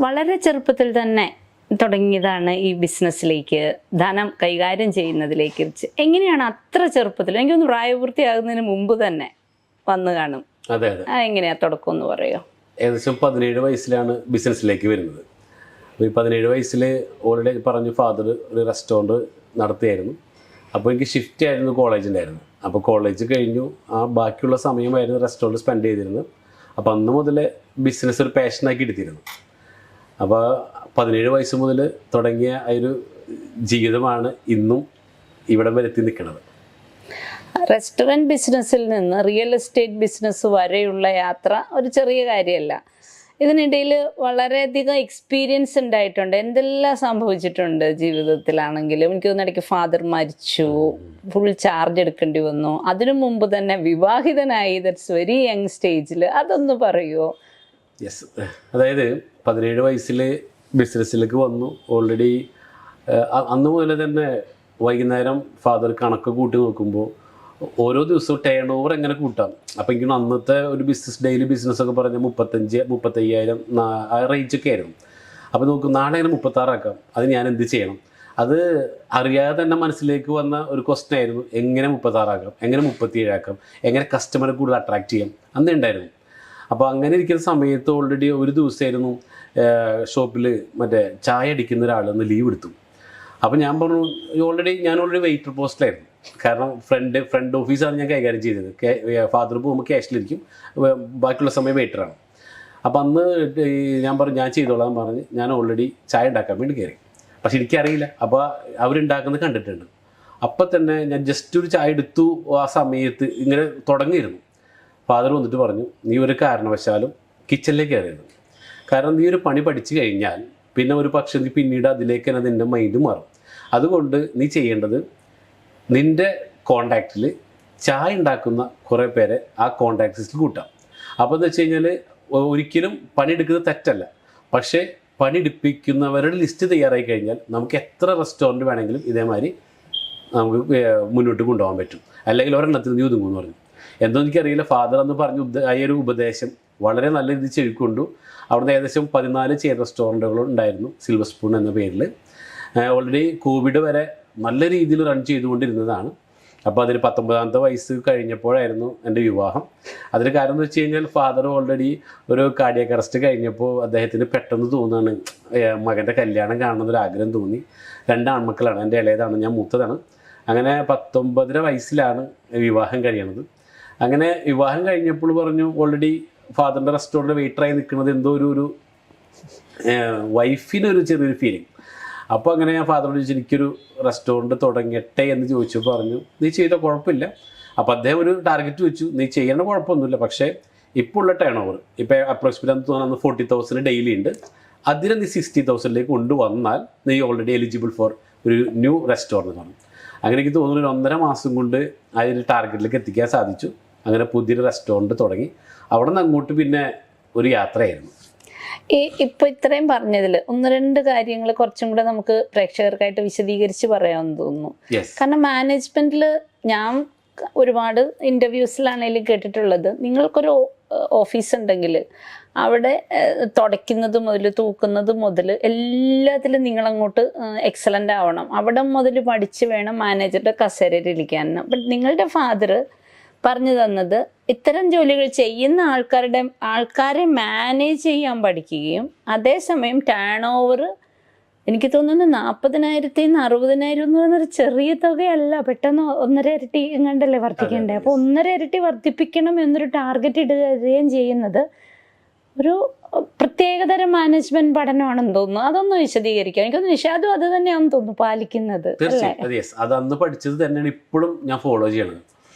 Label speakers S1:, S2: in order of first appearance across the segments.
S1: വളരെ ചെറുപ്പത്തിൽ തന്നെ തുടങ്ങിയതാണ് ഈ ബിസിനസ്സിലേക്ക് ധനം കൈകാര്യം ചെയ്യുന്നതിലേക്ക്. എങ്ങനെയാണ് അത്ര ചെറുപ്പത്തിൽ, എനിക്കൊന്ന് പ്രായപൂർത്തിയാകുന്നതിന് മുമ്പ് തന്നെ വന്നു കാണും?
S2: അതെ അതെ.
S1: എങ്ങനെയാ തുടക്കം എന്ന് പറയുമോ?
S2: ഏകദേശം 17 വയസ്സിലാണ് ബിസിനസ്സിലേക്ക് വരുന്നത്. അപ്പോൾ ഈ 17 വയസ്സിൽ ഓൾറെഡി പറഞ്ഞു ഫാദർ ഒരു റെസ്റ്റോറൻറ്റ് നടത്തിയായിരുന്നു. അപ്പോൾ എനിക്ക് ഷിഫ്റ്റ് ആയിരുന്നു കോളേജിലായിരുന്നു. അപ്പോൾ കോളേജ് കഴിഞ്ഞു ആ ബാക്കിയുള്ള സമയമായിരുന്നു റെസ്റ്റോറൻറ്റ് സ്പെൻഡ് ചെയ്തിരുന്നത്. അപ്പോൾ അന്ന് മുതൽ ബിസിനസ് ഒരു പാഷനാക്കി എടുത്തിരുന്നു. അപ്പോൾ 17 വയസ്സ് മുതൽ തുടങ്ങിയ ആ ഒരു ജീവിതമാണ് ഇന്നും ഇവിടം വരെ എത്തി നിൽക്കുന്നത്.
S1: റെസ്റ്റോറൻറ്റ് ബിസിനസ്സിൽ നിന്ന് റിയൽ എസ്റ്റേറ്റ് ബിസിനസ് വരെയുള്ള യാത്ര ഒരു ചെറിയ കാര്യമല്ല. ഇതിനിടയിൽ വളരെയധികം എക്സ്പീരിയൻസ് ഉണ്ടായിട്ടുണ്ട്. എന്തെല്ലാം സംഭവിച്ചിട്ടുണ്ട് ജീവിതത്തിലാണെങ്കിലും. എനിക്ക് തോന്നുന്നു ഇടയ്ക്ക് ഫാദർ മരിച്ചു, ഫുൾ ചാർജ് എടുക്കേണ്ടി വന്നു. അതിനു മുമ്പ് തന്നെ വിവാഹിതനായി, ദറ്റ്സ് വെരി യങ് സ്റ്റേജിൽ. അതൊന്ന് പറയുമോ?
S2: യെസ്, അതായത് 17 വയസ്സിൽ ബിസിനസ്സിലേക്ക് വന്നു. ഓൾറെഡി അന്ന് മുതൽ തന്നെ വൈകുന്നേരം ഫാദർ കണക്ക് കൂട്ടി നോക്കുമ്പോൾ ഓരോ ദിവസവും ടേൺ ഓവർ എങ്ങനെ കൂട്ടാം. അപ്പോൾ എനിക്ക് അന്നത്തെ ഒരു ഡെയിലി ബിസിനസ്സൊക്കെ പറഞ്ഞാൽ 35,000-35,000 ആ റേഞ്ചൊക്കെ ആയിരുന്നു. അപ്പോൾ നോക്കും നാളെ എങ്ങനെ 36 ആക്കാം, അത് ഞാൻ എന്ത് ചെയ്യണം? അത് അറിയാതെ തന്നെ മനസ്സിലേക്ക് വന്ന ഒരു ക്വസ്റ്റ്യൻ ആയിരുന്നു, എങ്ങനെ 36 ആക്കാം, എങ്ങനെ 37 ആക്കാം, എങ്ങനെ കസ്റ്റമറെ കൂടുതൽ അട്രാക്റ്റ് ചെയ്യാം, അന്നേ ഉണ്ടായിരുന്നു. അപ്പോൾ അങ്ങനെ ഇരിക്കുന്ന സമയത്ത് ഓൾറെഡി ഒരു ദിവസമായിരുന്നു ഷോപ്പിൽ മറ്റേ ചായ അടിക്കുന്ന ഒരാളൊന്ന് ലീവ് എടുത്തു. അപ്പോൾ ഞാൻ പറഞ്ഞു ഞാൻ ഓൾറെഡി വെയിറ്റർ പോസ്റ്റിലായിരുന്നു. കാരണം ഫ്രണ്ട് ഓഫീസാണ് ഞാൻ കൈകാര്യം ചെയ്തത്. ഫാദർ പോകുമ്പോൾ ക്യാഷിലിരിക്കും, ബാക്കിയുള്ള സമയം വെയിറ്ററാണ്. അപ്പോൾ അന്ന് ഞാൻ പറഞ്ഞു ഞാൻ ചെയ്തോളാം പറഞ്ഞ് ഞാൻ ഓൾറെഡി ചായ ഉണ്ടാക്കാൻ വേണ്ടി കയറി. പക്ഷെ എനിക്കറിയില്ല. അപ്പോൾ അവരുണ്ടാക്കുന്നത് കണ്ടിട്ടുണ്ട്. അപ്പം തന്നെ ഞാൻ ജസ്റ്റ് ഒരു ചായ എടുത്തു. ആ സമയത്ത് ഇങ്ങനെ തുടങ്ങിയിരുന്നു. ഫാദർ വന്നിട്ട് പറഞ്ഞു, നീ ഒരു കാരണവശാലും കിച്ചണിലേക്ക് കയറിയത്. കാരണം നീ ഒരു പണി പഠിച്ചു കഴിഞ്ഞാൽ പിന്നെ ഒരു പക്ഷേ നീ പിന്നീട് അതിലേക്ക് തന്നെ നിൻ്റെ മൈൻഡ് മാറും. അതുകൊണ്ട് നീ ചെയ്യേണ്ടത് നിൻ്റെ കോണ്ടാക്റ്റിൽ ചായ ഉണ്ടാക്കുന്ന കുറേ പേരെ ആ കോണ്ടാക്ട്സിൽ കൂട്ടാം. അപ്പോൾ എന്ന് വെച്ച് കഴിഞ്ഞാൽ ഒരിക്കലും പണിയെടുക്കുന്നത് തെറ്റല്ല. പക്ഷേ പണിയെടുപ്പിക്കുന്നവരുടെ ലിസ്റ്റ് തയ്യാറായി കഴിഞ്ഞാൽ നമുക്ക് എത്ര റെസ്റ്റോറൻറ്റ് വേണമെങ്കിലും ഇതേമാതിരി നമുക്ക് മുന്നോട്ട് കൊണ്ടുപോകാൻ പറ്റും. അല്ലെങ്കിൽ ഒരെണ്ണത്തിൽ നീ ഒതുങ്ങുമെന്ന് പറഞ്ഞു. എന്തോ എനിക്കറിയില്ല. ഫാദർ എന്ന് പറഞ്ഞു ആ ഒരു ഉപദേശം വളരെ നല്ല രീതിയിൽ ചെവിക്കൊണ്ടു. അവിടുന്ന് ഏകദേശം 14 ചെയിൻ റെസ്റ്റോറൻറ്റുകളും ഉണ്ടായിരുന്നു, സിൽവർ സ്പൂൺ എന്ന പേരിൽ. ഓൾറെഡി കോവിഡ് വരെ നല്ല രീതിയിൽ റൺ ചെയ്തുകൊണ്ടിരുന്നതാണ്. അപ്പോൾ അതിൽ 19ാമത്തെ വയസ്സ് കഴിഞ്ഞപ്പോഴായിരുന്നു എൻ്റെ വിവാഹം. അതിന് കാരണം എന്ന് വെച്ച് കഴിഞ്ഞാൽ ഫാദർ ഓൾറെഡി ഒരു കാർഡിയാക് അറസ്റ്റ് കഴിഞ്ഞപ്പോൾ അദ്ദേഹത്തിന് പെട്ടെന്ന് തോന്നുകയാണ് മകൻ്റെ കല്യാണം കാണണമെന്നൊരു ആഗ്രഹം തോന്നി. 2 ആൺമക്കളാണ്, എൻ്റെ ഇളയതാണ്, ഞാൻ മൂത്തതാണ്. അങ്ങനെ 19.5 വയസ്സിലാണ് വിവാഹം കഴിയണത്. അങ്ങനെ വിവാഹം കഴിഞ്ഞപ്പോൾ പറഞ്ഞു ഓൾറെഡി ഫാദറിൻ്റെ റെസ്റ്റോറൻറ്റ് വെയിറ്ററായി നിൽക്കുന്നത് എന്തോ ഒരു വൈഫിനൊരു ചെറിയൊരു ഫീലിംഗ്. അപ്പോൾ അങ്ങനെ ഞാൻ ഫാദറിനോട് ചോദിച്ചു, എനിക്കൊരു റെസ്റ്റോറൻറ്റ് തുടങ്ങട്ടെ എന്ന് ചോദിച്ചു. പറഞ്ഞു നീ ചെയ്താൽ കുഴപ്പമില്ല. അപ്പോൾ അദ്ദേഹം ഒരു ടാർഗറ്റ് വെച്ചു, നീ ചെയ്യേണ്ട കുഴപ്പമൊന്നുമില്ല, പക്ഷേ ഇപ്പോൾ ഉള്ള ടേൺ ഓവർ ഇപ്പോൾ അപ്രോക്സിമേറ്റ് തോന്നുന്നു 40,000 ഡെയിലി ഉണ്ട്. അതിനെ നീ 60,000ലേക്ക് കൊണ്ടുവന്നാൽ നീ ഓൾറെഡി എലിജിബിൾ ഫോർ ഒരു ന്യൂ റെസ്റ്റോറൻറ്റ് പറഞ്ഞു. അങ്ങനെ എനിക്ക് തോന്നുന്നു 1.5 മാസം കൊണ്ട് ആ ഒരു ടാർഗറ്റിലേക്ക് എത്തിക്കാൻ സാധിച്ചു. അങ്ങനെ പുതിയൊരു റെസ്റ്റോറൻറ്റ് തുടങ്ങി. അവിടെ നിന്ന് അങ്ങോട്ട് പിന്നെ ഒരു യാത്രയായിരുന്നു.
S1: ഇപ്പോൾ ഇത്രയും പറഞ്ഞതിൽ 1-2 കാര്യങ്ങൾ കുറച്ചും കൂടെ നമുക്ക് പ്രേക്ഷകർക്കായിട്ട് വിശദീകരിച്ച് പറയാമെന്ന് തോന്നുന്നു. കാരണം മാനേജ്മെൻറ്റിൽ ഞാൻ ഒരുപാട് ഇൻ്റർവ്യൂസിലാണെങ്കിലും കേട്ടിട്ടുള്ളത്, നിങ്ങൾക്കൊരു ഓഫീസ് ഉണ്ടെങ്കിൽ അവിടെ തുടയ്ക്കുന്നത് മുതൽ തൂക്കുന്നത് മുതൽ എല്ലാത്തിലും നിങ്ങളങ്ങോട്ട് എക്സലൻ്റ് ആവണം. അവിടെ മുതൽ പഠിച്ച് വേണം മാനേജറുടെ കസേരയിൽ ഇരിക്കാൻ. ബട്ട് നിങ്ങളുടെ ഫാദർ പറഞ്ഞു തന്നത് ഇത്തരം ജോലികൾ ചെയ്യുന്ന ആൾക്കാരെ മാനേജ് ചെയ്യാൻ പഠിക്കുകയും അതേസമയം ടേൺ ഓവർ എനിക്ക് തോന്നുന്നു 40,000 നിന്ന് 60,000 എന്ന് പറയുന്നൊരു ചെറിയ തുകയല്ല. പെട്ടെന്ന് 1.5 ഇരട്ടി എങ്ങാണ്ടല്ലേ വർദ്ധിക്കേണ്ടത്. അപ്പോൾ 1.5 ഇരട്ടി വർദ്ധിപ്പിക്കണം എന്നൊരു ടാർഗറ്റ് ഇടുകയും ചെയ്യുന്നത് ഒരു പ്രത്യേകതരം മാനേജ്മെന്റ് പഠനമാണെന്ന് തോന്നുന്നു. അതൊന്ന് വിശദീകരിക്കാം. എനിക്കൊന്ന് നിഷാദും അത് തന്നെയാണെന്ന് തോന്നുന്നു പാലിക്കുന്നത്.
S2: അത് അന്ന് പഠിച്ചത് തന്നെയാണ് ഇപ്പോഴും ഞാൻ ഫോളോ ചെയ്യണത്.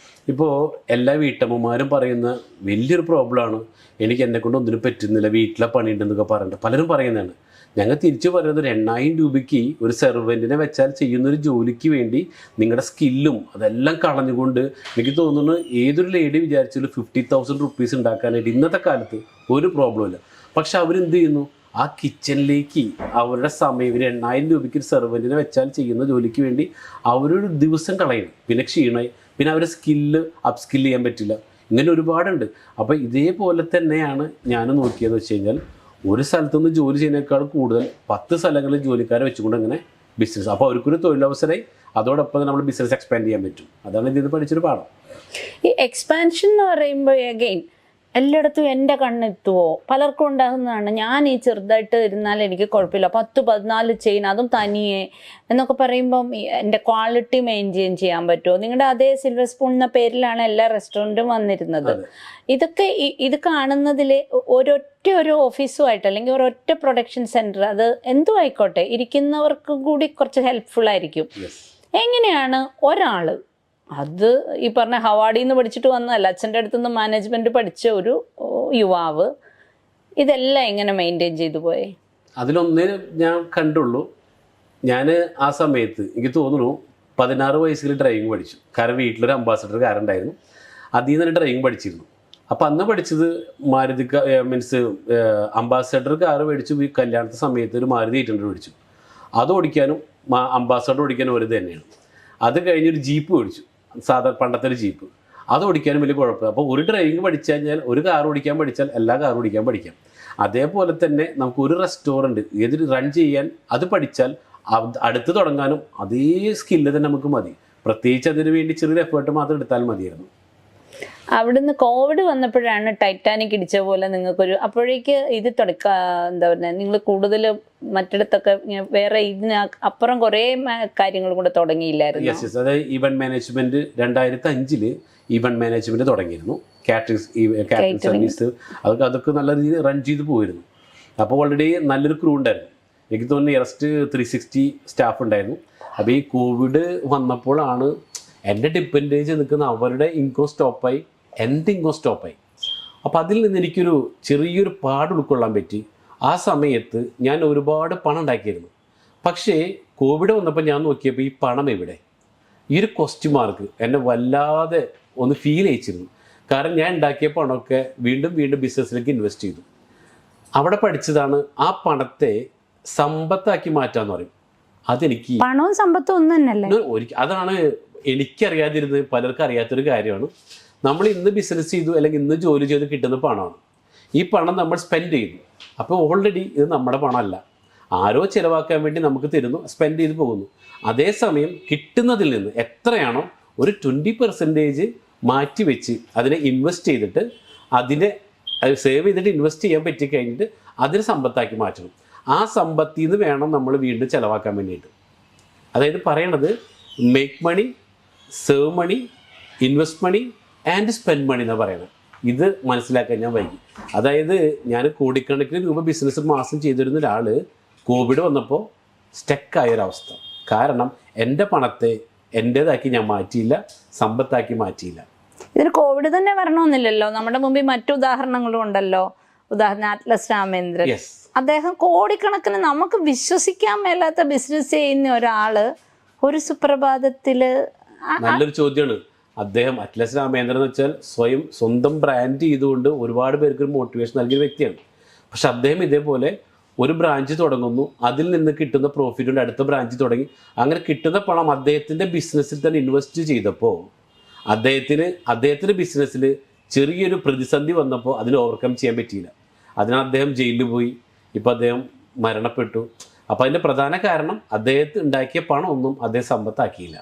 S2: ഇപ്പോൾ എല്ലാ വീട്ടമ്മമാരും പറയുന്ന വലിയൊരു പ്രോബ്ലമാണ്, എനിക്ക് എന്നെക്കൊണ്ട് ഒന്നിനും പറ്റുന്നില്ല, വീട്ടിലെ പണിയുണ്ടെന്നൊക്കെ പറഞ്ഞിട്ട് പലരും പറയുന്നതാണ്. ഞങ്ങൾ തിരിച്ചു പറയുന്നത് 8,000 രൂപയ്ക്ക് ഒരു സെർവൻറ്റിനെ വെച്ചാൽ ചെയ്യുന്നൊരു ജോലിക്ക് വേണ്ടി നിങ്ങളുടെ സ്കില്ലും അതെല്ലാം കളഞ്ഞുകൊണ്ട് എനിക്ക് തോന്നുന്നു ഏതൊരു ലേഡി വിചാരിച്ചാലും 50,000 റുപ്പീസ് ഉണ്ടാക്കാനായിട്ട് ഇന്നത്തെ കാലത്ത് ഒരു പ്രോബ്ലമില്ല. പക്ഷെ അവരെന്ത് ചെയ്യുന്നു, ആ കിച്ചണിലേക്ക് അവരുടെ സമയം 8,000 രൂപയ്ക്ക് ഒരു സെർവൻറ്റിനെ വെച്ചാൽ ചെയ്യുന്ന ജോലിക്ക് വേണ്ടി അവരൊരു ദിവസം കളയണം. പിന്നെ ക്ഷീണമായി, പിന്നെ അവരുടെ സ്കില്ല് അപ്സ്കിൽ ചെയ്യാൻ പറ്റില്ല. ഇങ്ങനെ ഒരുപാടുണ്ട്. അപ്പോൾ ഇതേപോലെ തന്നെയാണ് ഞാൻ നോക്കിയതെന്ന് വെച്ച് കഴിഞ്ഞാൽ ഒരു സ്ഥലത്തുനിന്ന് ജോലി ചെയ്യുന്നതിനേക്കാൾ കൂടുതൽ 10 സ്ഥലങ്ങളിൽ ജോലിക്കാരെ വെച്ചുകൊണ്ട് അങ്ങനെ ബിസിനസ്. അപ്പോൾ അവർക്കൊരു തൊഴിലവസരമായി അതോടൊപ്പം നമ്മൾ ബിസിനസ് എക്സ്പാൻഡ് ചെയ്യാൻ പറ്റും. അതാണ് ഇതിൽ നിന്ന് പഠിച്ചൊരു പാഠം.
S1: ഈ എക്സ്പാൻഷൻ എന്ന് പറയുമ്പോൾ അഗെയിൻ എല്ലായിടത്തും എൻ്റെ കണ്ണെത്തുവോ, പലർക്കും ഉണ്ടാകുന്നതാണ്. ഞാൻ ഈ ചെറുതായിട്ട് ഇരുന്നാൽ എനിക്ക് കുഴപ്പമില്ല, 10-14 ചെയിൻ അതും തനിയെ എന്നൊക്കെ പറയുമ്പം എൻ്റെ ക്വാളിറ്റി മെയിൻറ്റെയിൻ ചെയ്യാൻ പറ്റുമോ? നിങ്ങളുടെ അതേ സിൽവർ സ്പൂൺ എന്ന പേരിലാണ് എല്ലാ റെസ്റ്റോറൻറ്റും വന്നിരുന്നത്. ഇതൊക്കെ ഇത് കാണുന്നതിൽ ഒരു ഓഫീസുമായിട്ട് അല്ലെങ്കിൽ ഒരൊറ്റ പ്രൊഡക്ഷൻ സെൻറ്റർ, അത് എന്തും ആയിക്കോട്ടെ, ഇരിക്കുന്നവർക്കും കൂടി കുറച്ച് ഹെൽപ്ഫുൾ ആയിരിക്കും. എങ്ങനെയാണ് ഒരാൾ, അത് ഈ പറഞ്ഞ ഹവാഡിൽ നിന്ന് പഠിച്ചിട്ട് വന്നതല്ല, അച്ഛൻ്റെ അടുത്തുനിന്ന് മാനേജ്മെൻറ്റ് പഠിച്ച ഒരു യുവാവ് ഇതെല്ലാം എങ്ങനെ മെയിൻറ്റെയിൻ ചെയ്തു പോയേ?
S2: അതിലൊന്നേ ഞാൻ കണ്ടുള്ളൂ. ഞാൻ ആ സമയത്ത് എനിക്ക് തോന്നുന്നു 16 വയസ്സിൽ ഡ്രൈവിംഗ് പഠിച്ചു. കാരണം വീട്ടിലൊരു അംബാസഡർ കാറുണ്ടായിരുന്നു, അതിൽ നിന്ന് തന്നെ ഡ്രൈവിംഗ് പഠിച്ചിരുന്നു. അപ്പം അന്ന് പഠിച്ചത് മാരുതി അംബാസഡർ കാറ് മേടിച്ചു. ഈ കല്യാണത്തെ സമയത്ത് ഒരു മാരുതി 800 മേടിച്ചു. അത് ഓടിക്കാനും അംബാസഡർ ഓടിക്കാനും ഒരു തന്നെയാണ്. അത് കഴിഞ്ഞൊരു ജീപ്പ് മേടിച്ചു, സാധാരണ പണ്ടത്തെ ഒരു ജീപ്പ്. അത് ഓടിക്കാനും വലിയ കുഴപ്പമില്ല. അപ്പോൾ ഒരു ഡ്രൈവിംഗ് പഠിച്ചു കഴിഞ്ഞാൽ, ഒരു കാർ ഓടിക്കാൻ പഠിച്ചാൽ എല്ലാ കാറും ഓടിക്കാൻ പഠിക്കാം. അതേപോലെ തന്നെ നമുക്ക് ഒരു റെസ്റ്റോറൻറ്റ് ഏത് റൺ ചെയ്യാൻ അത് പഠിച്ചാൽ അടുത്ത് തുടങ്ങാനും അതേ സ്കില്ല് തന്നെ നമുക്ക് മതി. പ്രത്യേകിച്ച് അതിന് വേണ്ടി ചെറിയൊരു എഫേർട്ട് മാത്രം എടുത്താൽ മതിയായിരുന്നു.
S1: അവിടുന്ന് കോവിഡ് വന്നപ്പോഴാണ് ടൈറ്റാനിക് ഇടിച്ച പോലെ നിങ്ങൾക്കൊരു, അപ്പോഴേക്ക് ഇത് എന്താ പറയുക, നിങ്ങൾ കൂടുതൽ മറ്റിടത്തൊക്കെ വേറെ ഇതിന് അപ്പുറം കുറേ കാര്യങ്ങൾ കൂടെ തുടങ്ങിയില്ലായിരുന്നു?
S2: Yes yes. അതായത് ഈവൻറ്റ് മാനേജ്മെൻറ്റ് 2005 ഈവൻറ്റ് മാനേജ്മെൻറ്റ് തുടങ്ങിയിരുന്നു. കാറ്ററിംഗ് സർവീസ് അതൊക്കെ നല്ല രീതിയിൽ റൺ ചെയ്ത് പോയിരുന്നു. അപ്പോൾ ഓൾറെഡി നല്ലൊരു ക്രൂ ഉണ്ടായിരുന്നു. എനിക്ക് തോന്നുന്നു നിയറസ്റ്റ് 360 സ്റ്റാഫ് ഉണ്ടായിരുന്നു. അപ്പോൾ ഈ കോവിഡ് വന്നപ്പോഴാണ് എൻ്റെ ഡിപ്പെൻഡേജ് നിൽക്കുന്ന അവരുടെ ഇൻകം സ്റ്റോപ്പായി, എൻ്റെ ഇൻകം സ്റ്റോപ്പായി. അപ്പോൾ അതിൽ നിന്ന് എനിക്കൊരു ചെറിയൊരു പാട് ഉൾക്കൊള്ളാൻ പറ്റി. ആ സമയത്ത് ഞാൻ ഒരുപാട് പണം ഉണ്ടാക്കിയിരുന്നു. പക്ഷേ കോവിഡ് വന്നപ്പോൾ ഞാൻ നോക്കിയപ്പോൾ ഈ പണം എവിടെ? ഈ ഒരു ക്വസ്റ്റ്യൻ മാർക്ക് എന്നെ വല്ലാതെ ഒന്ന് ഫീൽ ചെയ്യിച്ചിരുന്നു. കാരണം ഞാൻ ഉണ്ടാക്കിയ പണമൊക്കെ വീണ്ടും ബിസിനസ്സിലേക്ക് ഇൻവെസ്റ്റ് ചെയ്തു. അവിടെ പഠിച്ചതാണ് ആ പണത്തെ സമ്പത്താക്കി മാറ്റാന്ന് പറയും. അതെനിക്ക്
S1: പണവും സമ്പത്തും ഒന്നും തന്നെയല്ലേ?
S2: അതാണ് എനിക്കറിയാതിരുന്നത്, പലർക്കും അറിയാത്തൊരു കാര്യമാണ്. നമ്മൾ ഇന്ന് ബിസിനസ് ചെയ്തു അല്ലെങ്കിൽ ഇന്ന് ജോലി ചെയ്ത് കിട്ടുന്ന പണമാണ്. ഈ പണം നമ്മൾ സ്പെൻഡ് ചെയ്യുന്നു. അപ്പോൾ ഓൾറെഡി ഇത് നമ്മുടെ പണമല്ല, ആരോ ചിലവാക്കാൻ വേണ്ടി നമുക്ക് തരുന്നു, സ്പെൻഡ് ചെയ്ത് പോകുന്നു. അതേസമയം കിട്ടുന്നതിൽ നിന്ന് എത്രയാണോ ഒരു 20% മാറ്റി വെച്ച് അതിനെ ഇൻവെസ്റ്റ് ചെയ്തിട്ട് അതിനെ സേവ് ചെയ്തിട്ട് ഇൻവെസ്റ്റ് ചെയ്യാൻ പറ്റി കഴിഞ്ഞിട്ട് അതിനെ സമ്പത്താക്കി മാറ്റണം. ആ സമ്പത്തിൽ നിന്ന് വേണം നമ്മൾ വീണ്ടും ചിലവാക്കാൻ വേണ്ടിയിട്ട്. അതായത് പറയണത് make money, save money, invest money and spend money എന്നാണ് പറയുന്നത്. ഇത് മനസ്സിലാക്കാൻ ഞാൻ വൈകി. അതായത് ഞാൻ കോടിക്കണക്കിന് രൂപ ബിസിനസ് മാസം ചെയ്തിരുന്ന ഒരാൾ കോവിഡ് വന്നപ്പോൾ സ്റ്റക്കായൊരവസ്ഥ. കാരണം എൻ്റെ പണത്തെ എൻ്റേതാക്കി ഞാൻ മാറ്റിയില്ല, സമ്പത്താക്കി മാറ്റിയില്ല.
S1: ഇതിന് കോവിഡ് തന്നെ വരണമെന്നില്ലല്ലോ. നമ്മുടെ മുമ്പിൽ മറ്റു ഉദാഹരണങ്ങളും ഉണ്ടല്ലോ. ഉദാഹരണം അറ്റ്ലസ് രാമേന്ദ്രൻ, അദ്ദേഹം കോടിക്കണക്കിന് നമുക്ക് വിശ്വസിക്കാൻ മേലാത്ത ബിസിനസ് ചെയ്യുന്ന ഒരാള് ഒരു സുപ്രഭാതത്തില്.
S2: നല്ലൊരു ചോദ്യമാണ്. അദ്ദേഹം അറ്റ്ലസ് രാമേന്ദ്രൻ എന്ന് വെച്ചാൽ സ്വന്തം ബ്രാൻഡ് ചെയ്തുകൊണ്ട് ഒരുപാട് പേർക്ക് ഒരു മോട്ടിവേഷൻ നൽകിയ വ്യക്തിയാണ്. പക്ഷെ അദ്ദേഹം ഇതേപോലെ ഒരു ബ്രാഞ്ച് തുടങ്ങുന്നു, അതിൽ നിന്ന് കിട്ടുന്ന പ്രോഫിറ്റ് കൊണ്ട് അടുത്ത ബ്രാഞ്ച് തുടങ്ങി. അങ്ങനെ കിട്ടുന്ന പണം അദ്ദേഹത്തിൻ്റെ ബിസിനസ്സിൽ തന്നെ ഇൻവെസ്റ്റ് ചെയ്തപ്പോൾ അദ്ദേഹത്തിൻ്റെ ബിസിനസ്സിൽ ചെറിയൊരു പ്രതിസന്ധി വന്നപ്പോൾ അതിൽ ഓവർകം ചെയ്യാൻ പറ്റിയില്ല. അതിനാൽ അദ്ദേഹം ജയിലിൽ പോയി. ഇപ്പോൾ അദ്ദേഹം മരണപ്പെട്ടു. അപ്പോൾ അതിൻ്റെ പ്രധാന കാരണം അദ്ദേഹത്തിന് ഉണ്ടാക്കിയ പണം ഒന്നും അദ്ദേഹം സമ്പത്താക്കിയില്ല.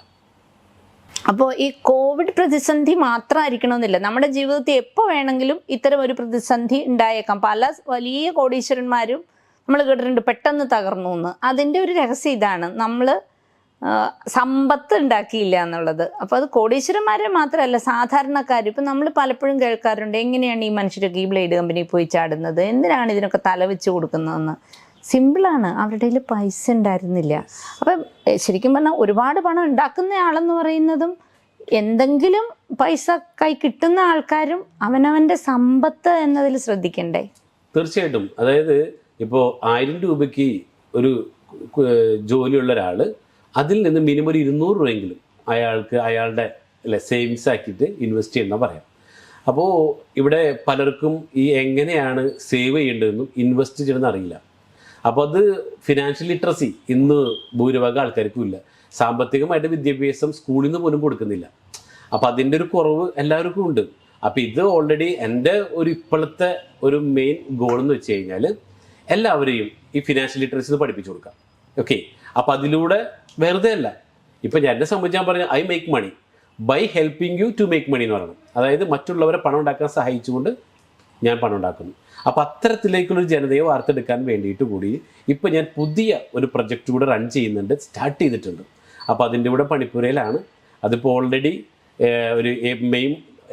S1: അപ്പോൾ ഈ കോവിഡ് പ്രതിസന്ധി മാത്രമായിരിക്കണമെന്നില്ല. നമ്മുടെ ജീവിതത്തിൽ എപ്പോൾ വേണമെങ്കിലും ഇത്തരം ഒരു പ്രതിസന്ധി ഉണ്ടായേക്കാം. പല വലിയ കോടീശ്വരന്മാരും നമ്മൾ കേട്ടിട്ടുണ്ട് പെട്ടെന്ന് തകർന്നു എന്ന്. അതിൻ്റെ ഒരു രഹസ്യം ഇതാണ്, നമ്മൾ സമ്പത്ത് ഉണ്ടാക്കിയില്ല എന്നുള്ളത്. അപ്പോൾ അത് കോടീശ്വരന്മാരെ മാത്രമല്ല, സാധാരണക്കാർ. ഇപ്പം നമ്മൾ പലപ്പോഴും കേൾക്കാറുണ്ട്, എങ്ങനെയാണ് ഈ മനുഷ്യരൊക്കെ ഈ ബ്ലേഡ് കമ്പനിയിൽ പോയി ചാടുന്നത്, എന്തിനാണ് ഇതിനൊക്കെ തലവെച്ച് കൊടുക്കുന്നതെന്ന്. സിമ്പിളാണ്, അവരുടെ കയ്യിൽ പൈസ ഉണ്ടായിരുന്നില്ല. അപ്പം ശരിക്കും പറഞ്ഞാൽ ഒരുപാട് പണം ഉണ്ടാക്കുന്ന ആളെന്ന് പറയുന്നതും എന്തെങ്കിലും പൈസ കൈ കിട്ടുന്ന ആൾക്കാരും അവനവൻ്റെ സമ്പത്ത് എന്നതിൽ ശ്രദ്ധിക്കണ്ടേ?
S2: തീർച്ചയായിട്ടും. അതായത് ഇപ്പോൾ 1000 രൂപയ്ക്ക് ഒരു ജോലിയുള്ള ഒരാൾ അതിൽ നിന്ന് മിനിമം ഒരു 200 രൂപയെങ്കിലും അയാളുടെ സേവിങ്സ് ആക്കിയിട്ട് ഇൻവെസ്റ്റ് ചെയ്യുന്ന പറയാം. അപ്പോൾ ഇവിടെ പലർക്കും ഈ എങ്ങനെയാണ് സേവ് ചെയ്യേണ്ടതെന്നും ഇൻവെസ്റ്റ് ചെയ്യണമെന്ന് അറിയില്ല. അപ്പോൾ അത് ഫിനാൻഷ്യൽ ലിറ്ററസി ഇന്ന് ഭൂരിഭാഗം ആൾക്കാർക്കും ഇല്ല. സാമ്പത്തികമായിട്ട് വിദ്യാഭ്യാസം സ്കൂളിൽ നിന്ന് പോലും കൊടുക്കുന്നില്ല. അപ്പോൾ അതിൻ്റെ ഒരു കുറവ് എല്ലാവർക്കും ഉണ്ട്. അപ്പോൾ ഇത് ഓൾറെഡി എൻ്റെ ഒരു ഇപ്പോഴത്തെ ഒരു മെയിൻ ഗോൾ എന്ന് വെച്ച് കഴിഞ്ഞാൽ എല്ലാവരെയും ഈ ഫിനാൻഷ്യൽ ലിറ്ററസി പഠിപ്പിച്ചു കൊടുക്കാം. ഓക്കെ, അപ്പോൾ അതിലൂടെ വെറുതെ അല്ല, ഇപ്പം എന്നെ സംബന്ധിച്ച് ഞാൻ പറഞ്ഞ I make money by helping you to make money എന്ന് പറയുന്നത്, അതായത് മറ്റുള്ളവരെ പണം ഉണ്ടാക്കാൻ സഹായിച്ചുകൊണ്ട് ഞാൻ പണം ഉണ്ടാക്കുന്നു. അപ്പോൾ അത്തരത്തിലേക്കുള്ളൊരു ജനതയെ വാർത്തെടുക്കാൻ വേണ്ടിയിട്ട് കൂടി ഇപ്പം ഞാൻ പുതിയ ഒരു പ്രൊജക്റ്റ് കൂടെ റൺ ചെയ്യുന്നുണ്ട്, സ്റ്റാർട്ട് ചെയ്തിട്ടുണ്ട്. അപ്പോൾ അതിൻ്റെ കൂടെ പണിപ്പുരയിലാണ്. അതിപ്പോൾ ഓൾറെഡി ഒരു മെയ്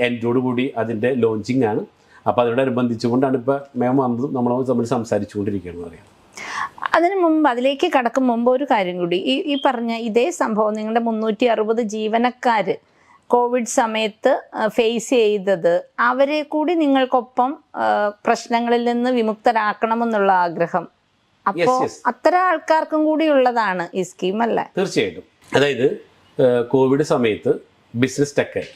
S2: എൻഡോട് കൂടി അതിൻ്റെ ലോഞ്ചിങ് ആണ്. അപ്പോൾ അതിനോടനുബന്ധിച്ചുകൊണ്ടാണ് ഇപ്പോൾ മാം വന്നത്, നമ്മൾ തമ്മിൽ സംസാരിച്ചുകൊണ്ടിരിക്കുകയെന്ന് പറയാം.
S1: അതിന് മുമ്പ്, അതിലേക്ക് കടക്കും മുമ്പ് ഒരു കാര്യം കൂടി, ഈ പറഞ്ഞ ഇതേ സംഭവം നിങ്ങളുടെ 360 ജീവനക്കാർ കോവിഡ് സമയത്ത് ഫേസ് ചെയ്തത്, അവരെ കൂടി നിങ്ങൾക്കൊപ്പം പ്രശ്നങ്ങളിൽ നിന്ന് വിമുക്തരാക്കണമെന്നുള്ള ആഗ്രഹം, അപ്പോൾ അത്തരം ആൾക്കാർക്കും കൂടി ഉള്ളതാണ് ഈ സ്കീം അല്ലേ?
S2: തീർച്ചയായിട്ടും. അതായത് കോവിഡ് സമയത്ത് ബിസിനസ് ടെക്കായി.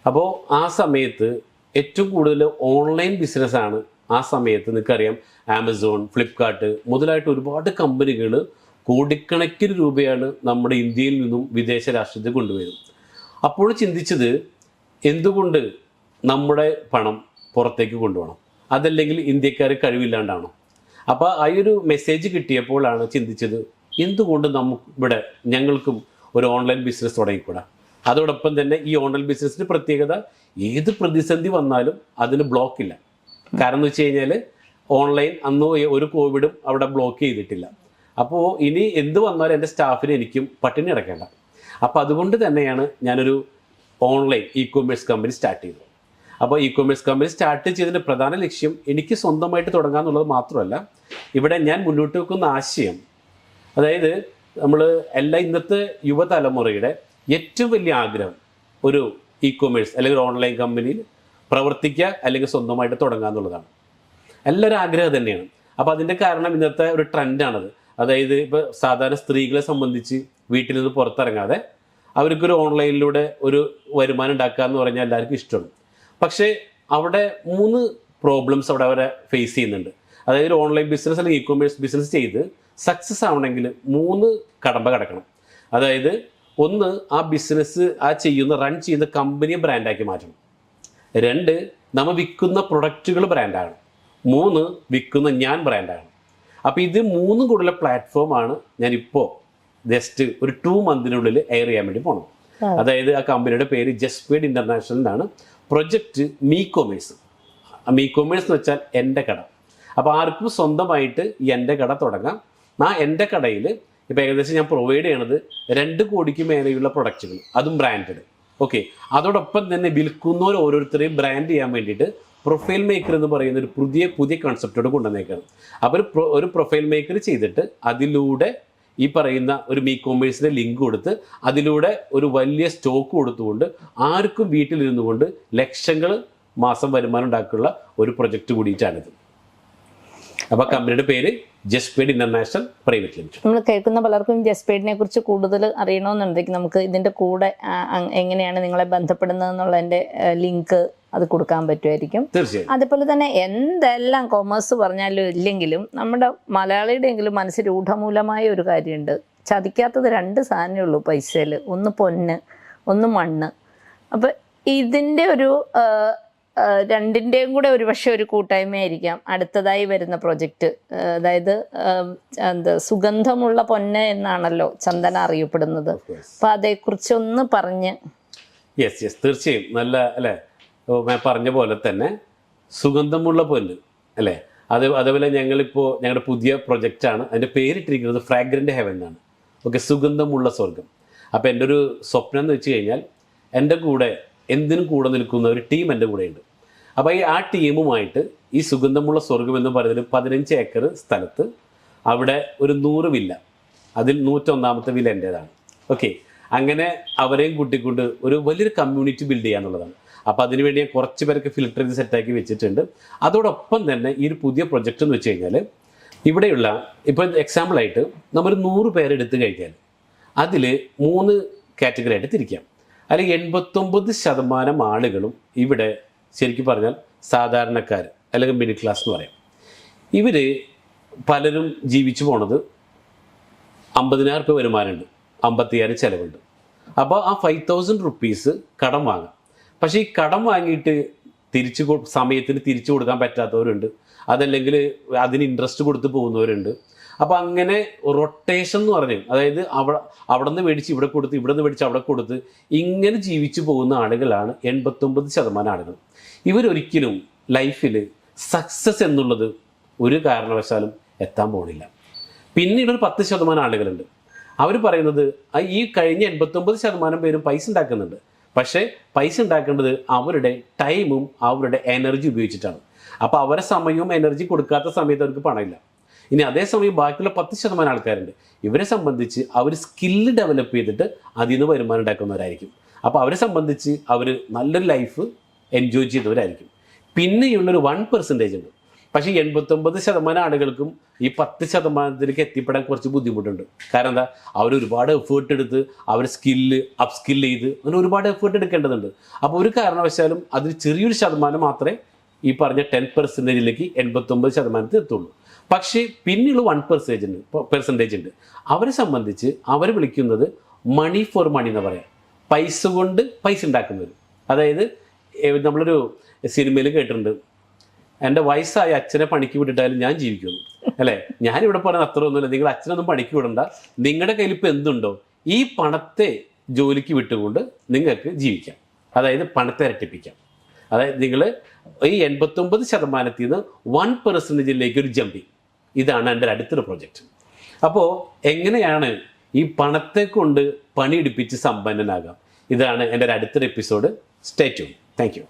S2: അപ്പോൾ ആ സമയത്ത് ഏറ്റവും കൂടുതൽ ഓൺലൈൻ ബിസിനസ്സാണ് ആ സമയത്ത്. നിങ്ങൾക്കറിയാം, ആമസോൺ, ഫ്ലിപ്കാർട്ട് മുതലായിട്ട് ഒരുപാട് കമ്പനികൾ കോടിക്കണക്കിന് രൂപയാണ് നമ്മുടെ ഇന്ത്യയിൽ നിന്നും വിദേശ രാഷ്ട്രത്തിൽ കൊണ്ടുവരുന്നത്. അപ്പോൾ ചിന്തിച്ചത്, എന്തുകൊണ്ട് നമ്മുടെ പണം പുറത്തേക്ക് കൊണ്ടുപോകണം? അതല്ലെങ്കിൽ ഇന്ത്യക്കാർ കഴിവില്ലാണ്ടാണോ? അപ്പോൾ ആ ഒരു മെസ്സേജ് കിട്ടിയപ്പോഴാണ് ചിന്തിച്ചത്, എന്തുകൊണ്ട് ഇവിടെ ഞങ്ങൾക്കും ഒരു ഓൺലൈൻ ബിസിനസ് തുടങ്ങിക്കൂടാ? അതോടൊപ്പം തന്നെ ഈ ഓൺലൈൻ ബിസിനസ്സിന് പ്രത്യേകത, ഏത് പ്രതിസന്ധി വന്നാലും അതിന് ബ്ലോക്കില്ല. കാരണം എന്ന് വെച്ച് കഴിഞ്ഞാൽ ഓൺലൈൻ അന്ന് ഒരു കോവിഡും അവിടെ ബ്ലോക്ക് ചെയ്തിട്ടില്ല. അപ്പോൾ ഇനി എന്ത് വന്നാലും എൻ്റെ സ്റ്റാഫിന് എനിക്കും പട്ടിണി കിടക്കേണ്ട. അപ്പോൾ അതുകൊണ്ട് തന്നെയാണ് ഞാനൊരു online E commerce company start ചെയ്തത്. അപ്പോൾ ഇ കൊമേഴ്സ് കമ്പനി സ്റ്റാർട്ട് ചെയ്തതിൻ്റെ പ്രധാന ലക്ഷ്യം എനിക്ക് സ്വന്തമായിട്ട് തുടങ്ങാമെന്നുള്ളത് മാത്രമല്ല, ഇവിടെ ഞാൻ മുന്നോട്ട് വെക്കുന്ന ആശയം, അതായത് നമ്മൾ ഇന്നത്തെ യുവതലമുറയുടെ ഏറ്റവും വലിയ ആഗ്രഹം ഒരു ഇ കൊമേഴ്സ് അല്ലെങ്കിൽ ഓൺലൈൻ കമ്പനിയിൽ പ്രവർത്തിക്കുക അല്ലെങ്കിൽ സ്വന്തമായിട്ട് തുടങ്ങുക എന്നുള്ളതാണ്. എല്ലാവരും ആഗ്രഹം തന്നെയാണ്. അപ്പോൾ അതിൻ്റെ കാരണം ഇന്നത്തെ ഒരു ട്രെൻഡാണത്. അതായത് ഇപ്പോൾ സാധാരണ സ്ത്രീകളെ സംബന്ധിച്ച് വീട്ടിൽ നിന്ന് പുറത്തിറങ്ങാതെ അവർക്കൊരു ഓൺലൈനിലൂടെ ഒരു വരുമാനം ഉണ്ടാക്കുക എന്ന് പറഞ്ഞാൽ എല്ലാവർക്കും ഇഷ്ടമാണ്. പക്ഷേ അവിടെ 3 പ്രോബ്ലംസ് അവിടെ അവരെ ഫേസ് ചെയ്യുന്നുണ്ട്. അതായത് ഒരു ഓൺലൈൻ ബിസിനസ് അല്ലെങ്കിൽ ഇ കൊമേഴ്സ് ബിസിനസ് ചെയ്ത് സക്സസ് ആവണമെങ്കിൽ 3 കടമ്പ കടക്കണം. അതായത് 1, ആ ബിസിനസ് റൺ ചെയ്യുന്ന കമ്പനിയെ ബ്രാൻഡാക്കി മാറ്റണം. 2, നമ്മൾ വിൽക്കുന്ന പ്രൊഡക്റ്റുകൾ ബ്രാൻഡാകണം. 3, വിൽക്കുന്ന ഞാൻ ബ്രാൻഡാകണം. അപ്പോൾ ഇത് 3 കൂടെയുള്ള പ്ലാറ്റ്ഫോമാണ് ഞാനിപ്പോൾ ജസ്റ്റ് ഒരു 2 മന്തിനുള്ളിൽ എയർ ചെയ്യാൻ വേണ്ടി പോകണം. അതായത് ആ കമ്പനിയുടെ പേര് ജസ്പേഡ് ഇൻ്റർനാഷണൽ എന്നാണ്. Project me commerce. Me commerce എന്ന് വെച്ചാൽ എൻ്റെ കട. അപ്പോൾ ആർക്കും സ്വന്തമായിട്ട് എൻ്റെ കട തുടങ്ങാം. ആ എൻ്റെ കടയിൽ ഇപ്പോൾ ഏകദേശം ഞാൻ പ്രൊവൈഡ് ചെയ്യണത് 2 കോടിക്ക് മേലെയുള്ള പ്രൊഡക്റ്റുകൾ, അതും ബ്രാൻഡഡ്. ഓക്കെ, അതോടൊപ്പം തന്നെ വിൽക്കുന്നവർ ഓരോരുത്തരെയും ബ്രാൻഡ് ചെയ്യാൻ വേണ്ടിയിട്ട് പ്രൊഫൈൽ മേക്കർ എന്ന് പറയുന്ന ഒരു പുതിയ കോൺസെപ്റ്റോട് കൊണ്ടുവന്നേക്കാണ്. അപ്പോൾ ഒരു പ്രൊഫൈൽ മേക്കർ ചെയ്തിട്ട് അതിലൂടെ ഈ പറയുന്ന ഒരു മീ കൊമേഴ്സിൻ്റെ ലിങ്ക് കൊടുത്ത് അതിലൂടെ ഒരു വലിയ സ്റ്റോക്ക് കൊടുത്തുകൊണ്ട് ആർക്കും വീട്ടിലിരുന്നു കൊണ്ട് ലക്ഷങ്ങൾ മാസം വരുമാനം ഉണ്ടാക്കാനുള്ള ഒരു പ്രൊജക്റ്റ് കൂടിയിട്ടാണിത്. അപ്പോൾ കമ്പനിയുടെ പേര് ജസ്പേഡ് ഇന്റർനാഷണൽ പ്രൈവറ്റ് ലിമിറ്റഡ്.
S1: നമ്മൾ കേൾക്കുന്ന പലർക്കും ജസ്പേഡിനെ കുറിച്ച് കൂടുതൽ അറിയണമെന്നുണ്ടെങ്കിൽ നമുക്ക് ഇതിൻ്റെ കൂടെ എങ്ങനെയാണ് നിങ്ങളെ ബന്ധപ്പെടുന്നത് എന്നുള്ളതിൻ്റെ ലിങ്ക് അത് കൊടുക്കാൻ പറ്റുമായിരിക്കും.
S2: തീർച്ചയായും.
S1: അതുപോലെ തന്നെ എന്തെല്ലാം കൊമേഴ്സ് പറഞ്ഞാലും ഇല്ലെങ്കിലും നമ്മുടെ മലയാളിയുടെയെങ്കിലും മനസ്സിൽ രൂഢമൂലമായ ഒരു കാര്യമുണ്ട്, ചതിക്കാത്തത് 2 സാധനമേ ഉള്ളൂ പൈസയിൽ, ഒന്ന് പൊന്ന്, ഒന്ന് മണ്ണ്. അപ്പം ഇതിൻ്റെ ഒരു രണ്ടിൻ്റെയും കൂടെ ഒരുപക്ഷെ ഒരു കൂട്ടായ്മയായിരിക്കാം അടുത്തതായി വരുന്ന പ്രൊജക്റ്റ്. അതായത് സുഗന്ധമുള്ള പൊന്ന് എന്നാണല്ലോ ചന്ദന അറിയപ്പെടുന്നത്. അപ്പം അതേക്കുറിച്ചൊന്ന് പറഞ്ഞ്.
S2: യെസ്, തീർച്ചയായും. നല്ല അല്ലേ, പറഞ്ഞ പോലെ തന്നെ സുഗന്ധമുള്ള പൊന്ന് അല്ലേ. അതേപോലെ ഞങ്ങളുടെ പുതിയ പ്രൊജക്റ്റാണ്. അതിൻ്റെ പേരിട്ടിരിക്കുന്നത് ഫ്രാഗ്രൻ്റ് ഹെവൻ എന്നാണ്. ഓക്കെ, സുഗന്ധമുള്ള സ്വർഗം. അപ്പോൾ എൻ്റെ ഒരു സ്വപ്നം എന്ന് വെച്ച് കഴിഞ്ഞാൽ എൻ്റെ കൂടെ എന്തിനും കൂടെ നിൽക്കുന്ന ഒരു ടീം എൻ്റെ കൂടെയുണ്ട്. അപ്പോൾ ആ ടീമുമായിട്ട് ഈ സുഗന്ധമുള്ള സ്വർഗം എന്ന് പറയുന്നത് 15 ഏക്കർ സ്ഥലത്ത് അവിടെ ഒരു 100 വില്ല, അതിൽ 101ാമത്തെ വില്ല എൻ്റേതാണ്. ഓക്കെ, അങ്ങനെ അവരെയും കൂട്ടിക്കൊണ്ട് ഒരു വലിയൊരു കമ്മ്യൂണിറ്റി ബിൽഡ് ചെയ്യാന്നുള്ളതാണ്. അപ്പോൾ അതിനുവേണ്ടി ഞാൻ കുറച്ച് പേർക്ക് ഫിൽട്ടർ ചെയ്ത് സെറ്റാക്കി വെച്ചിട്ടുണ്ട്. അതോടൊപ്പം തന്നെ ഈ ഒരു പുതിയ പ്രൊജക്റ്റ് എന്ന് വെച്ച് കഴിഞ്ഞാൽ ഇവിടെയുള്ള ഇപ്പോൾ എക്സാമ്പിളായിട്ട് നമ്മൾ 100 പേരെടുത്ത് കഴിഞ്ഞാൽ അതിൽ 3 കാറ്റഗറി ആയിട്ട് തിരിക്കാം. അല്ലെങ്കിൽ 89% ആളുകളും ഇവിടെ ശരിക്കും പറഞ്ഞാൽ സാധാരണക്കാർ അല്ലെങ്കിൽ മിഡിൽ ക്ലാസ് എന്ന് പറയാം. ഇവർ പലരും ജീവിച്ചു പോണത് 50,000 രൂപ വരുമാനമുണ്ട്, 55,000 ചിലവുണ്ട്. അപ്പോൾ ആ 5,000 റുപ്പീസ് കടം വാങ്ങാം. പക്ഷേ ഈ കടം വാങ്ങിയിട്ട് സമയത്തിന് തിരിച്ചു കൊടുക്കാൻ പറ്റാത്തവരുണ്ട്, അതല്ലെങ്കിൽ അതിന് ഇൻട്രസ്റ്റ് കൊടുത്ത് പോകുന്നവരുണ്ട്. അപ്പോൾ അങ്ങനെ റൊട്ടേഷൻ എന്ന് പറഞ്ഞു, അതായത് അവിടെ നിന്ന് മേടിച്ച് ഇവിടെ കൊടുത്ത്, ഇവിടെ നിന്ന് മേടിച്ച് അവിടെ കൊടുത്ത്, ഇങ്ങനെ ജീവിച്ചു പോകുന്ന ആളുകളാണ് 89% ആളുകൾ. ഇവരൊരിക്കലും ലൈഫിൽ സക്സസ് എന്നുള്ളത് ഒരു കാരണവശാലും എത്താൻ പോകുന്നില്ല. പിന്നീടൊരു 10% ആളുകളുണ്ട്. അവർ പറയുന്നത് ഈ കഴിഞ്ഞ 89% പേരും പൈസ ഉണ്ടാക്കുന്നുണ്ട്, പക്ഷേ പൈസ ഉണ്ടാക്കേണ്ടത് അവരുടെ ടൈമും അവരുടെ എനർജി ഉപയോഗിച്ചിട്ടാണ്. അപ്പോൾ അവരെ സമയവും എനർജി കൊടുക്കാത്ത സമയത്ത് അവർക്ക് പണമില്ല. ഇനി അതേസമയം ബാക്കിയുള്ള 10% ആൾക്കാരുണ്ട്. ഇവരെ സംബന്ധിച്ച് അവർ സ്കില്ല് ഡെവലപ്പ് ചെയ്തിട്ട് അതിൽ നിന്ന് വരുമാനം ഉണ്ടാക്കുന്നവരായിരിക്കും. അപ്പോൾ അവരെ സംബന്ധിച്ച് അവർ നല്ലൊരു ലൈഫ് എൻജോയ് ചെയ്തവരായിരിക്കും. പിന്നെയുള്ളൊരു 1% ഉണ്ട്. പക്ഷേ 89% ആളുകൾക്കും ഈ 10%ലേക്ക് എത്തിപ്പെടാൻ കുറച്ച് ബുദ്ധിമുട്ടുണ്ട്. കാരണം എന്താ, അവർ ഒരുപാട് എഫേർട്ട് എടുത്ത് അവർ സ്കില്ല് അപ്സ്കില്ല് ചെയ്ത് അങ്ങനെ ഒരുപാട് എഫേർട്ട് എടുക്കേണ്ടതുണ്ട്. അപ്പോൾ ഒരു കാരണവശാലും അതിൽ ചെറിയൊരു ശതമാനം മാത്രമേ ഈ പറഞ്ഞ 10%ലേക്ക് 89% എത്തുള്ളൂ. പക്ഷേ പിന്നെയുള്ള 1% ഉണ്ട്. അവരെ സംബന്ധിച്ച് അവർ വിളിക്കുന്നത് മണി ഫോർ മണി എന്ന് പറയാം. പൈസ കൊണ്ട് പൈസ ഉണ്ടാക്കുന്നവർ. അതായത് നമ്മളൊരു സിനിമയിൽ കേട്ടിട്ടുണ്ട്, എൻ്റെ വയസ്സായ അച്ഛനെ പണിക്ക് വിട്ടിട്ടാലും ഞാൻ ജീവിക്കുന്നു, അല്ലേ? ഞാനിവിടെ പറയുന്നത് അത്ര ഒന്നുമില്ല, നിങ്ങൾ അച്ഛനൊന്നും പണിക്ക് വിടണ്ട, നിങ്ങളുടെ കയ്യിൽ ഇപ്പോൾ എന്തുണ്ടോ ഈ പണത്തെ ജോലിക്ക് വിട്ടുകൊണ്ട് നിങ്ങൾക്ക് ജീവിക്കാം, അതായത് പണത്തെ ഇരട്ടിപ്പിക്കാം. അതായത് നിങ്ങൾ ഈ 89%-ൽ നിന്ന് 1%-ലേക്ക് ഒരു ജമ്പിങ്. ഇതാണ് എൻ്റെ അടുത്തൊരു പ്രൊജക്റ്റ്. അപ്പോൾ എങ്ങനെയാണ് ഈ പണത്തെ കൊണ്ട് പണിയെടുപ്പിച്ച് സമ്പന്നനാകാം, ഇതാണ് എൻ്റെ അടുത്തൊരു episode. Stay tune. Thank you.